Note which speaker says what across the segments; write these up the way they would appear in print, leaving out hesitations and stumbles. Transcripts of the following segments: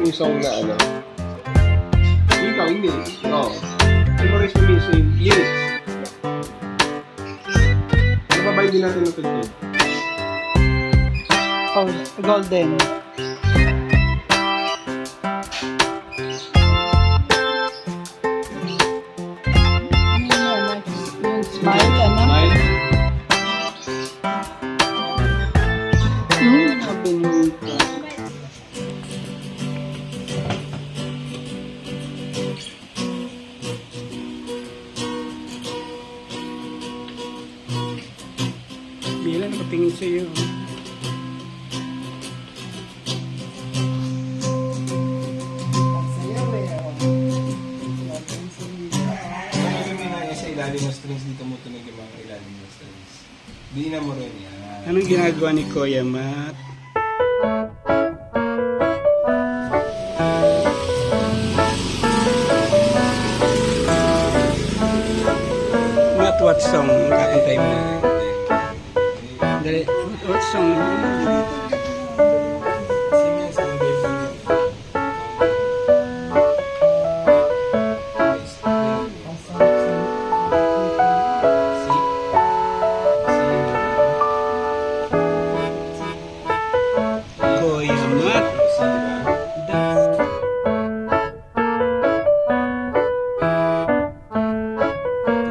Speaker 1: yung song na ano. Ikaw, hindi. Oo. Memorize mo yung lyrics. Ano ba ba hindi natin natutulog?
Speaker 2: Oh, golden. Yung smile, ano?
Speaker 1: Smile.
Speaker 2: Sabi nito.
Speaker 3: Bila nakatingin sa iyo.
Speaker 1: Sa ilalim ng strings dito mo tunog yung mga ilalim ng strings. Di na mo rin yan.
Speaker 3: Anong ginagawa ni Kuya Matt? Matt, what song ang kakantay mo? Dali, what song? Kuya Matt.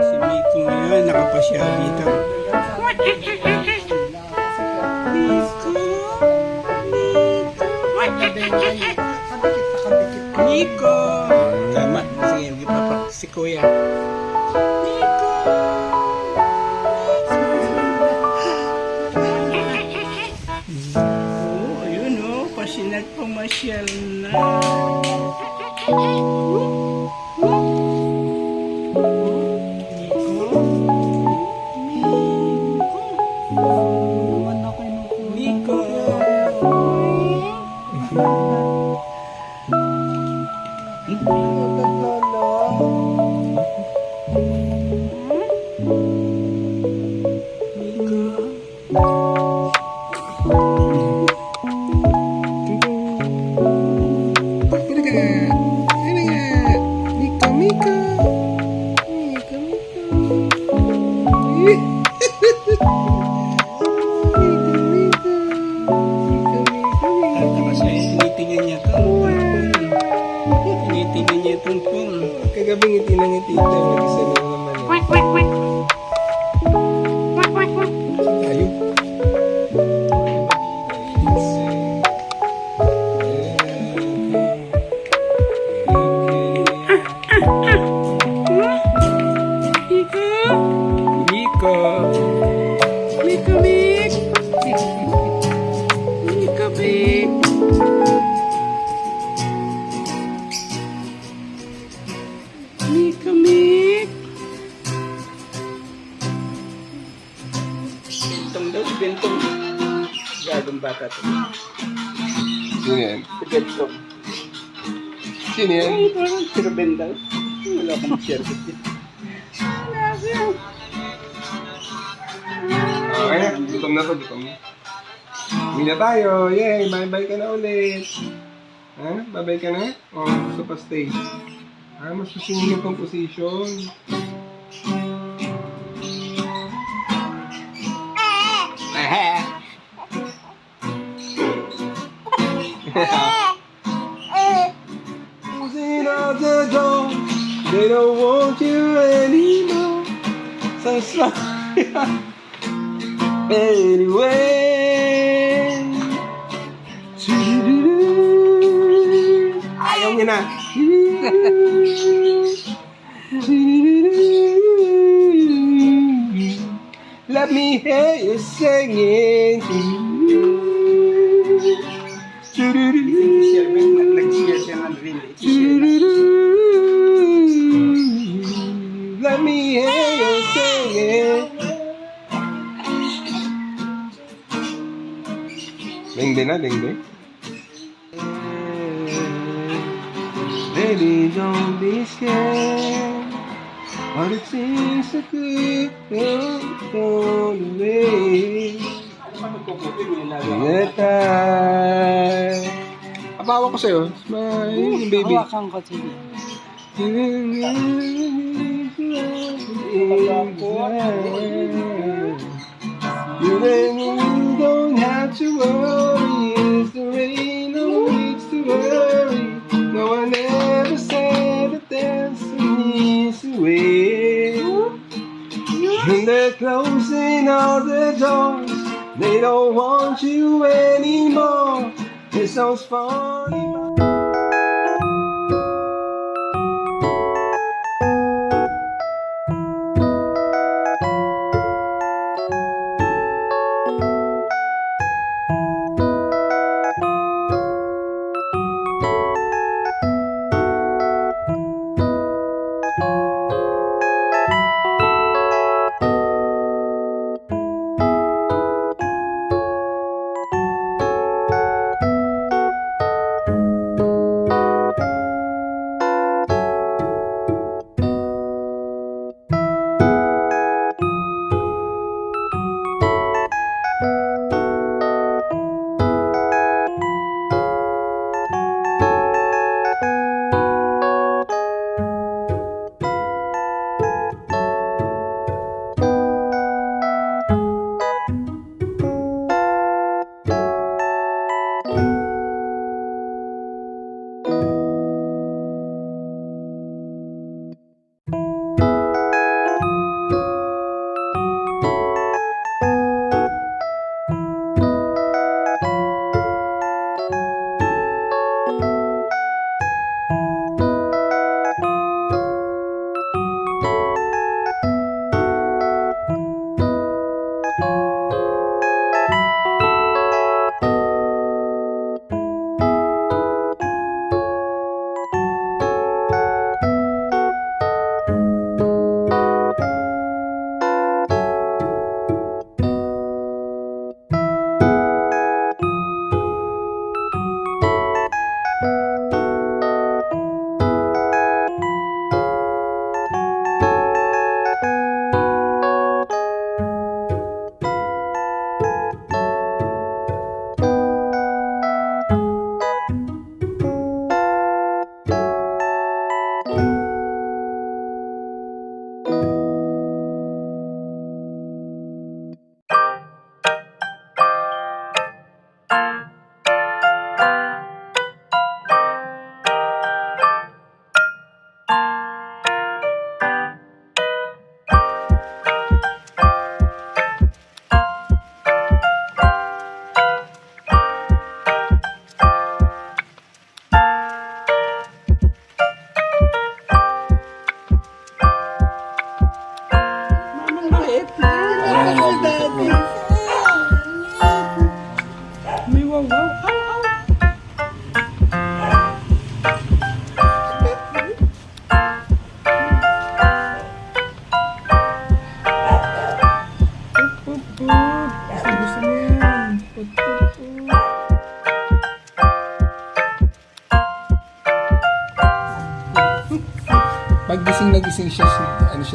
Speaker 3: Si Miko ngayon, nakapasyal dito. Miko! Tama. Sige, ipapractice si Kuya. Miko! Oh, ayun oh. Pasyal na. Miko! Tinitingnan niya to. Tinitingnan niya itong phone.
Speaker 1: Kagabi ngiti na ngiti ito. Mag-isa na naman. Ayun.
Speaker 3: Miko! Miko, Mik! Miko, Mik! Miko, Mik! Bentong daw, si Bentong. Gagong bata to.
Speaker 1: Sino yan?
Speaker 3: Si Bentong.
Speaker 1: Sino yan?
Speaker 3: Ay, parang si Ruben daw. Wala akong share with you.
Speaker 1: Okay na. Gutom na to. Gutom na. Uwi na tayo. Yay! Bye-bye ka na ulit. Ha? Bye-bye ka na? O, gusto pa stay. Mas susingin yung composition. Closing out the door. They don't want you anymore. So sorry. Anyway. Ayaw niya na. Let me hear you singing.
Speaker 3: Nag-share siya ng reel.
Speaker 1: Let me hear you singing. Ding na, ding. Baby, don't be scared. All the things that could go away. The time. Abawa ko sa'yo. Yung baby.
Speaker 2: Hawakan ko sige.
Speaker 1: You really don't have to worry. It's the rain, no needs to worry. No one ever said that destiny is away. And they're closing all the doors. They don't want you anymore. It sounds funny. Pag gising siya,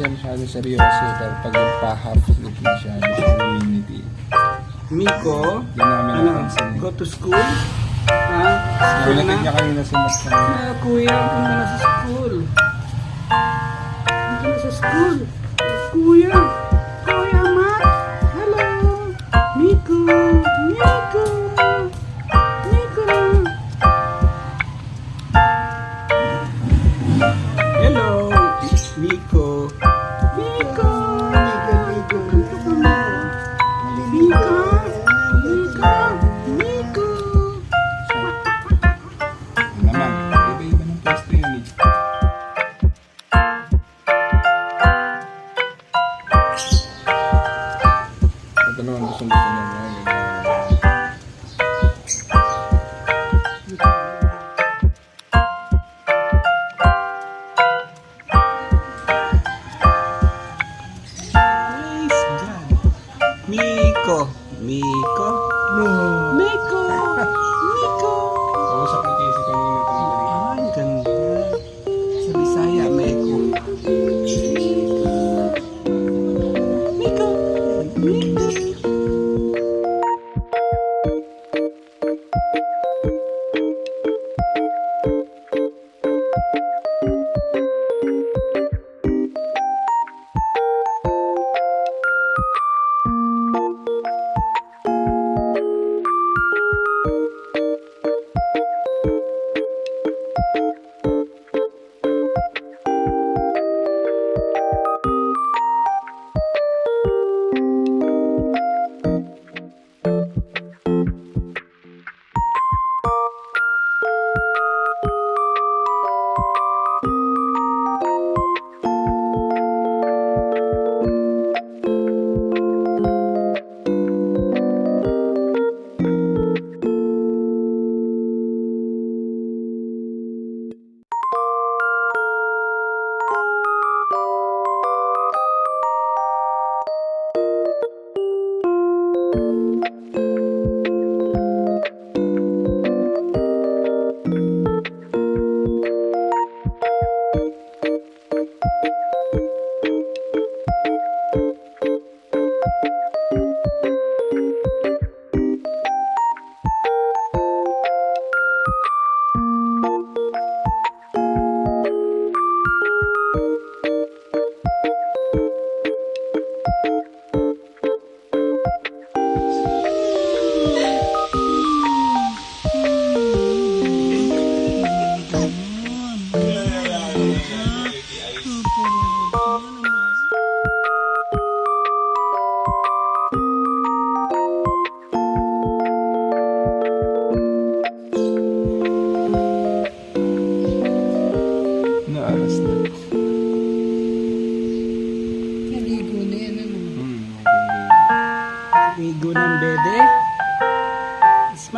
Speaker 1: masyado seryoso. Pero pag yung pa-half sleep na siya, immunity.
Speaker 3: Miko,
Speaker 1: Hindi namin
Speaker 3: ano,
Speaker 1: napansin.
Speaker 3: go to school? Ha? School
Speaker 1: Ulitin niya
Speaker 3: na?
Speaker 1: kanina si Mustang.
Speaker 3: Kuya, punta na sa school. Punta na sa school. Kuya. Kuya, Matt. Hello. Miko. Miko. Miko. Hello. Miko. Miko. Miko. Miko. Miko. Miko.
Speaker 1: Naman, iba-iba ng pwesto yun eh.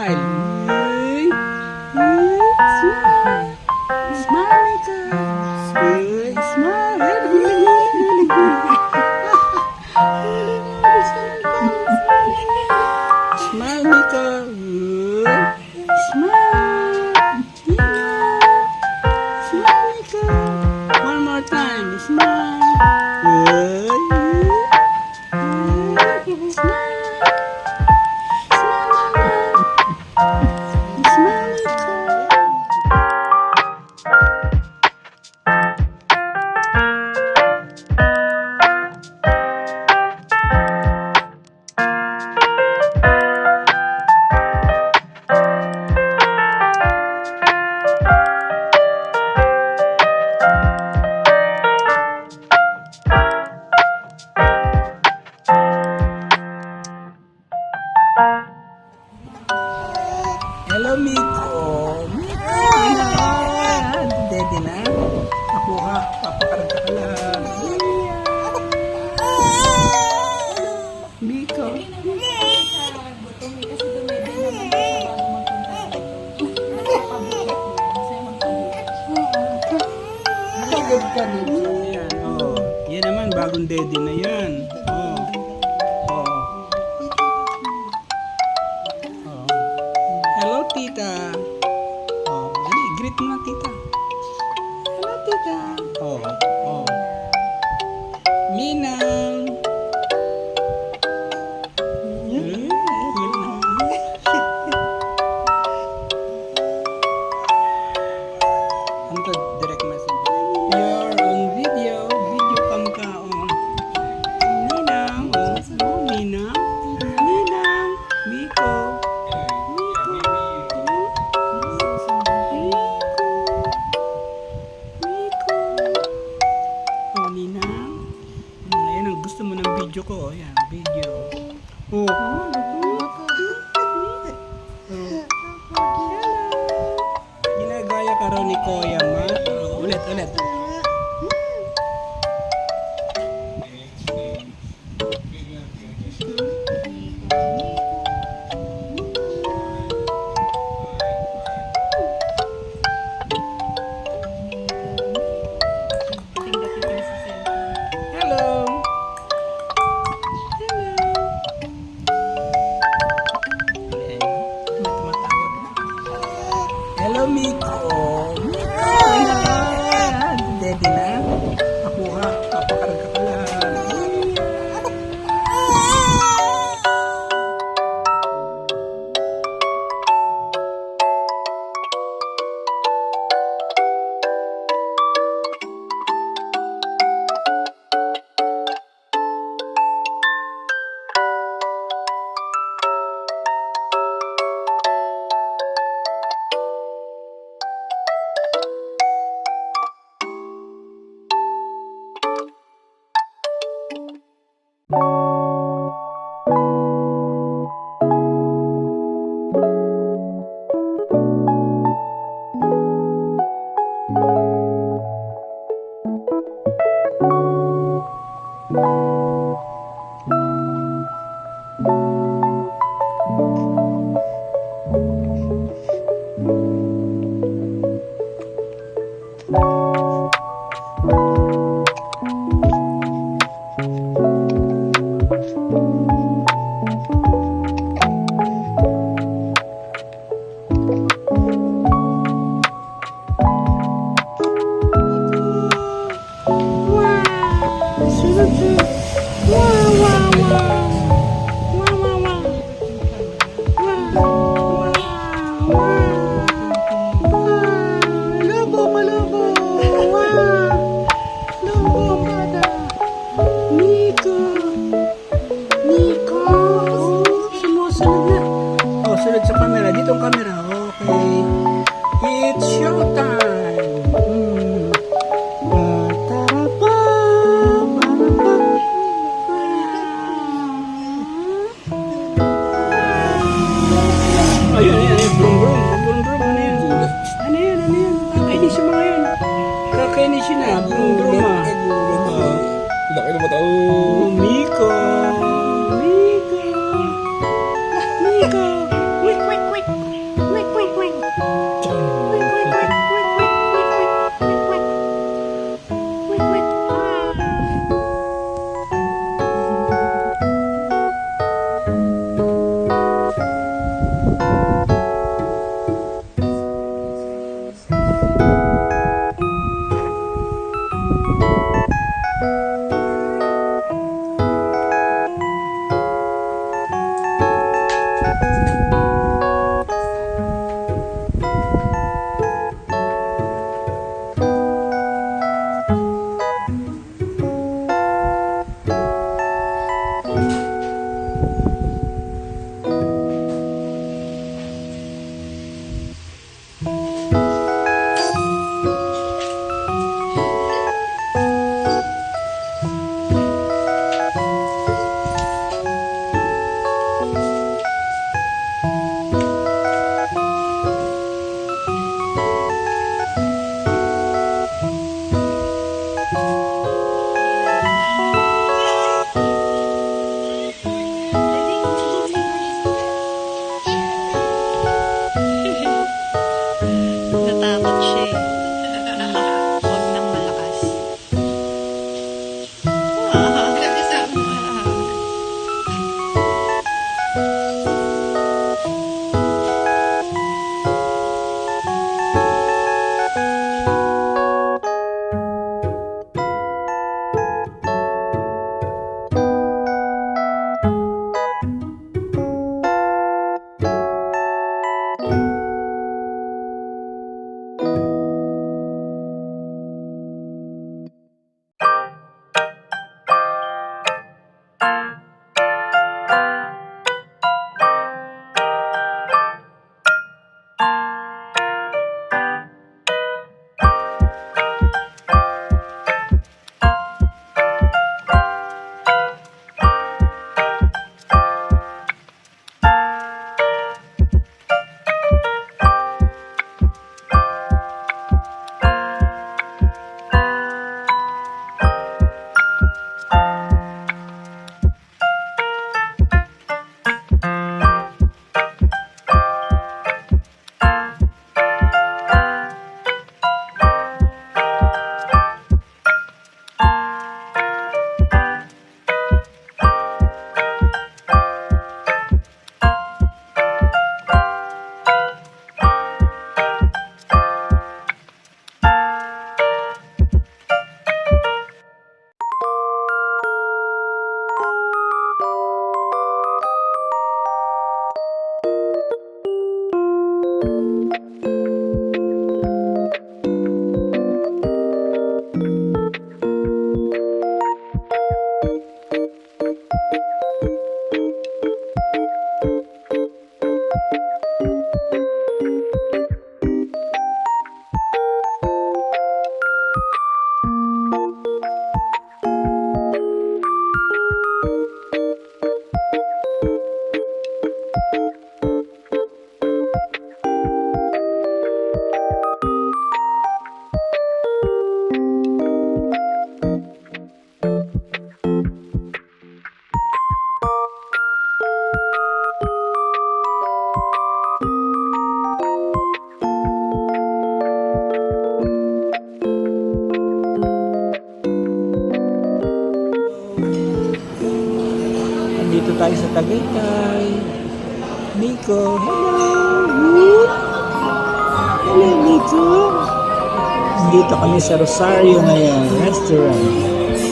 Speaker 3: Smile. Smile. Smile, Mika. Smile. Really good. Smile, Mika. Smile. Smile, Mika. One more time. Smile. Smile. Hello, Miko. Miko. Dede na. Ako ha. Papakarga ka lang. Miko.
Speaker 2: Pagod ka dito.
Speaker 3: Yan, oh. Yan naman, bagong dede na yan. Oh. Oh. Oh. Hello, tita. Oh, dali, greet mo na, tita. Hello, tita. Oh, oh. Minang. Ano to? Direct message. You're on video. Video cam ka. Oh. Minang. Oh, Minang. Minang. Miko. Oh, Ninang. Ayan ang gusto mo ng video ko. Ayan, video. Oh. Ginagaya ka raw ni Kuya, ma. Oh, ulit, ulit. Hello. Hello, Miko. Dede na. Ako ha. Papakarga ka lang. tayo sa Tagaytay. Nico, hello! Hello, Nico! Dito kami sa Rosario ngayon, restaurant.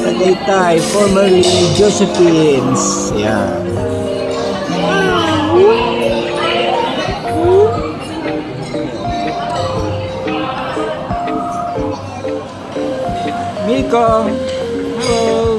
Speaker 3: Tagaytay, formerly Josephine's. Yan. Nico, hello!